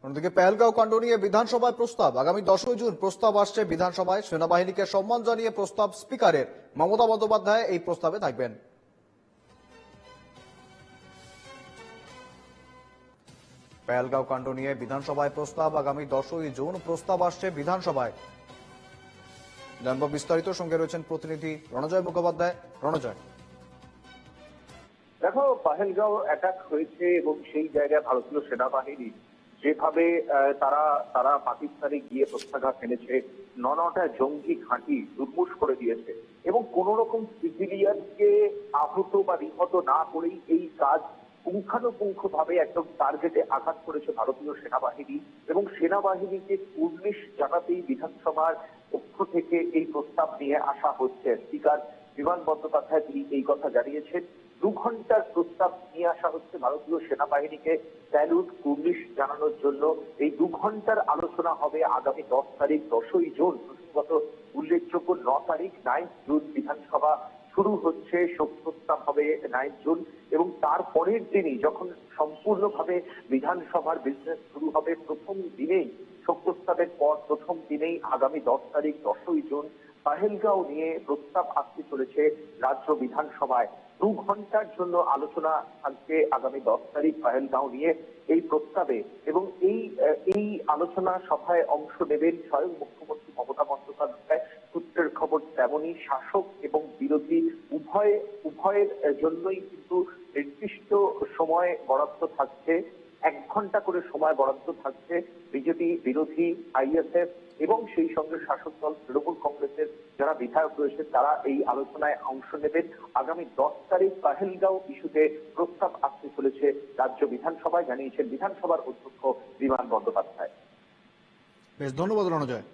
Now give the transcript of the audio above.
অন্যদিকে পেহেলগাঁও কাণ্ড নিয়ে বিধানসভায় প্রস্তাব। আগামী 10ই জুন প্রস্তাব আসছে বিধানসভায়। সেনাবাহিনীকে সম্মান জানিয়ে প্রস্তাব স্পিকারের। মমতা বন্দ্যোপাধ্যায় এই প্রস্তাবে থাকবেন। পেহেলগাঁও কাণ্ড নিয়ে বিধানসভায় প্রস্তাব। আগামী 10ই জুন প্রস্তাব আসছে বিধানসভায়। জানবো বিস্তারিত, সঙ্গে রয়েছেন প্রতিনিধি রণজয় মুখোপাধ্যায়। রণজয়, দেখো, পাহেলগাঁও অ্যাটাক হয়েছে এবং সেই জায়গায় ভারতীয় সেনাবাহিনী যেভাবে তারা তারা পাকিস্তানে গিয়ে প্রত্যাঘাত এনেছে, নটা জঙ্গি ঘাঁটি দুর্মুষ করে দিয়েছে এবং কোন রকম সিভিলিয়ানকে আহত বা নিহত না করেই এই কাজ পুঙ্খানুপুঙ্খ ভাবে একদম টার্গেটে আঘাত করেছে ভারতীয় সেনাবাহিনী এবং সেনাবাহিনীকে কুর্নিশ জানাতেই বিধানসভার পক্ষ থেকে এই প্রস্তাব নিয়ে আসা হচ্ছে। স্পিকার বিমান বন্দ্যোপাধ্যায় তিনি এই কথা জানিয়েছেন। 2 ঘন্টার প্রস্তাব নিয়ে আসা হচ্ছে ভারতীয় সেনাবাহিনীকে স্যালুট কুর্নিশ জানানোর জন্য। এই 2 ঘন্টার আলোচনা হবে আগামী 10 তারিখ 10ই জুন। প্রসঙ্গত উল্লেখযোগ্য 9 তারিখ 9 জুন বিধানসভা শুরু হচ্ছে, শোক প্রস্তাব হবে 9 জুন এবং তারপরের দিনই যখন সম্পূর্ণভাবে বিধানসভার বিজনেস শুরু হবে, প্রথম দিনেই শোক প্রস্তাবের পর প্রথম দিনেই আগামী 10 তারিখ 10ই জুন পাহেলগাঁও নিয়ে প্রস্তাব আসতে চলেছে রাজ্য বিধানসভায়। 2 ঘন্টার জন্য আলোচনা থাকছে আগামী 10 তারিখ পাহেলগাঁও নিয়ে এই প্রস্তাবে এবং এই আলোচনা সভায় অংশ নেবেন স্বয়ং মুখ্যমন্ত্রী মমতা বন্দ্যোপাধ্যায়। সূত্রের খবর তেমনই, শাসক এবং বিরোধী উভয়ের জন্যই কিন্তু নির্দিষ্ট সময় বরাদ্দ থাকছে। 1 ঘন্টা করে সময় বরাদ্দ থাকছে। বিজেপি, বিরোধী, আইএসএফ এবং সেই সঙ্গে শাসক দল তৃণমূল কংগ্রেসের যারা বিধায়ক রয়েছেন তারা এই আলোচনায় অংশ নেবেন। আগামী 10 তারিখ পাহেলগাঁও ইস্যুতে প্রস্তাব আসতে চলেছে রাজ্য বিধানসভায়, জানিয়েছেন বিধানসভার অধ্যক্ষ বিমান বন্দ্যোপাধ্যায়। বেশ ধন্যবাদ রণজয়।